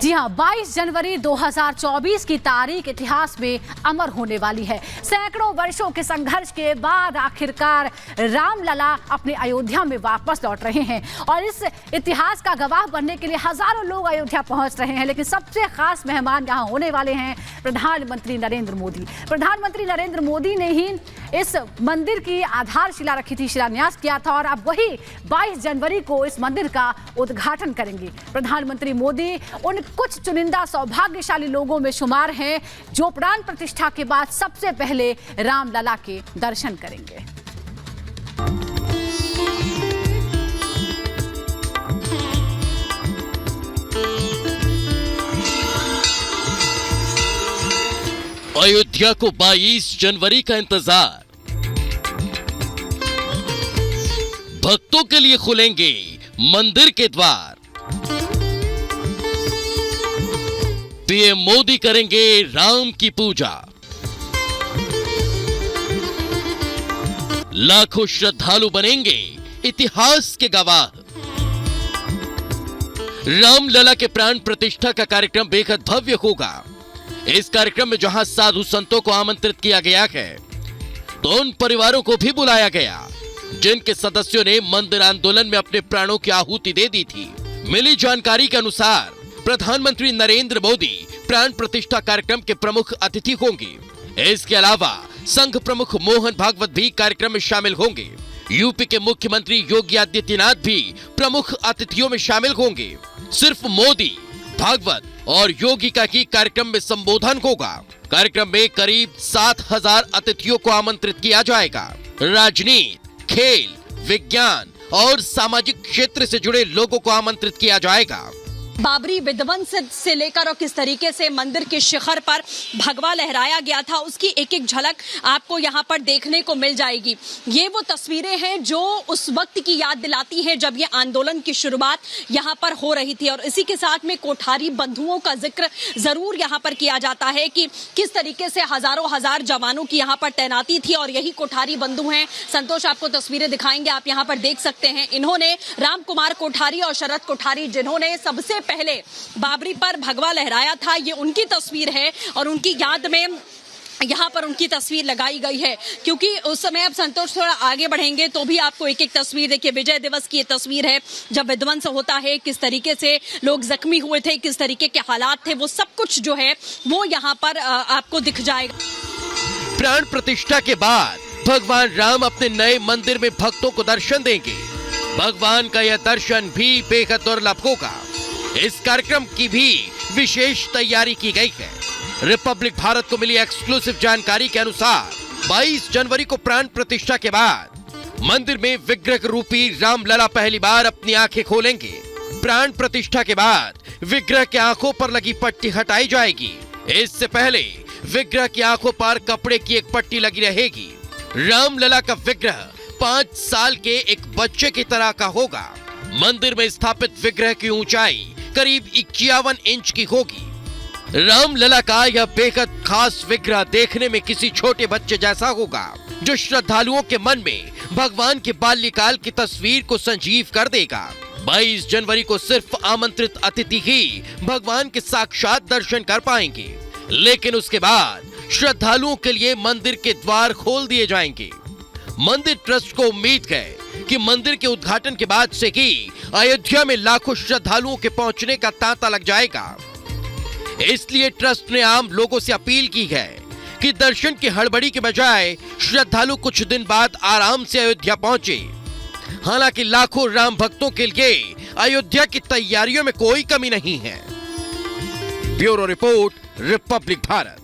जी हाँ, 22 जनवरी 2024 की तारीख इतिहास में अमर होने वाली है। सैकड़ों वर्षों के संघर्ष के बाद आखिरकार रामलला अपने अयोध्या में वापस लौट रहे हैं और इस इतिहास का गवाह बनने के लिए हजारों लोग अयोध्या पहुंच रहे हैं। लेकिन सबसे खास मेहमान यहाँ होने वाले हैं प्रधानमंत्री नरेंद्र मोदी। प्रधानमंत्री नरेंद्र मोदी ने ही इस मंदिर की आधारशिला रखी थी, शिलान्यास किया था और अब वही 22 जनवरी को इस मंदिर का उद्घाटन करेंगे। प्रधानमंत्री मोदी उन कुछ चुनिंदा सौभाग्यशाली लोगों में शुमार हैं जो प्राण प्रतिष्ठा के बाद सबसे पहले रामलला के दर्शन करेंगे। अयोध्या को 22 जनवरी का इंतजार। भक्तों के लिए खुलेंगे मंदिर के द्वार। पीएम मोदी करेंगे राम की पूजा। लाखों श्रद्धालु बनेंगे इतिहास के गवाह। रामलला के प्राण प्रतिष्ठा का कार्यक्रम बेहद भव्य होगा। इस कार्यक्रम में जहां साधु संतों को आमंत्रित किया गया है, तो उन परिवारों को भी बुलाया गया जिनके सदस्यों ने मंदिर आंदोलन में अपने प्राणों की आहुति दे दी थी। मिली जानकारी के अनुसार प्रधानमंत्री नरेंद्र मोदी प्राण प्रतिष्ठा कार्यक्रम के प्रमुख अतिथि होंगे। इसके अलावा संघ प्रमुख मोहन भागवत भी कार्यक्रम में शामिल होंगे। यूपी के मुख्यमंत्री योगी आदित्यनाथ भी प्रमुख अतिथियों में शामिल होंगे। सिर्फ मोदी, भागवत और योगी का ही कार्यक्रम में संबोधन होगा। कार्यक्रम में करीब 7,000 अतिथियों को आमंत्रित किया जाएगा। राजनीति, खेल, विज्ञान और सामाजिक क्षेत्र से जुड़े लोगों को आमंत्रित किया जाएगा। बाबरी विध्वंस से लेकर और किस तरीके से मंदिर के शिखर पर भगवा लहराया गया था, उसकी एक एक झलक आपको यहाँ पर देखने को मिल जाएगी। ये वो तस्वीरें हैं जो उस वक्त की याद दिलाती हैं जब ये आंदोलन की शुरुआत यहाँ पर हो रही थी। और इसी के साथ में कोठारी बंधुओं का जिक्र जरूर यहाँ पर किया जाता है कि किस तरीके से हजारों हजार जवानों की यहाँ पर तैनाती थी और यही कोठारी बंधु हैं। संतोष आपको तस्वीरें दिखाएंगे, आप यहाँ पर देख सकते हैं। इन्होंने राम कुमार कोठारी और शरद कोठारी जिन्होंने सबसे पहले बाबरी पर भगवा लहराया था, ये उनकी तस्वीर है और उनकी याद में यहाँ पर उनकी तस्वीर लगाई गई है। क्योंकि उस समय अब संतोष थोड़ा आगे बढ़ेंगे तो भी आपको एक एक तस्वीर देखिए। विजय दिवस की ये तस्वीर है जब विध्वंस होता है, किस तरीके से लोग जख्मी हुए थे, किस तरीके के हालात थे, वो सब कुछ जो है वो यहाँ पर आपको दिख जाएगा। प्राण प्रतिष्ठा के बाद भगवान राम अपने नए मंदिर में भक्तों को दर्शन देंगे। भगवान का यह दर्शन भी बेहद दुर्लभ होगा। इस कार्यक्रम की भी विशेष तैयारी की गई है। रिपब्लिक भारत को मिली एक्सक्लूसिव जानकारी के अनुसार 22 जनवरी को प्राण प्रतिष्ठा के बाद मंदिर में विग्रह रूपी रामलला पहली बार अपनी आंखें खोलेंगे। प्राण प्रतिष्ठा के बाद विग्रह की आंखों पर लगी पट्टी हटाई जाएगी। इससे पहले विग्रह की आंखों पर कपड़े की एक पट्टी लगी रहेगी। रामलला का विग्रह 5 साल के एक बच्चे की तरह का होगा। मंदिर में स्थापित विग्रह की ऊंचाई करीब 51 इंच की होगी। रामलला का यह बेहद खास विग्रह देखने में किसी छोटे बच्चे जैसा होगा, जो श्रद्धालुओं के मन में भगवान के बाल्यकाल की तस्वीर को संजीव कर देगा। 22 जनवरी को सिर्फ आमंत्रित अतिथि ही भगवान के साक्षात दर्शन कर पाएंगे, लेकिन उसके बाद श्रद्धालुओं के लिए मंदिर के द्वार खोल दिए जाएंगे। मंदिर ट्रस्ट को उम्मीद है कि मंदिर के उद्घाटन के बाद से ही अयोध्या में लाखों श्रद्धालुओं के पहुंचने का तांता लग जाएगा। इसलिए ट्रस्ट ने आम लोगों से अपील की है कि दर्शन की हड़बड़ी के बजाय श्रद्धालु कुछ दिन बाद आराम से अयोध्या पहुंचे। हालांकि लाखों राम भक्तों के लिए अयोध्या की तैयारियों में कोई कमी नहीं है। Bureau report, Republic Bharat.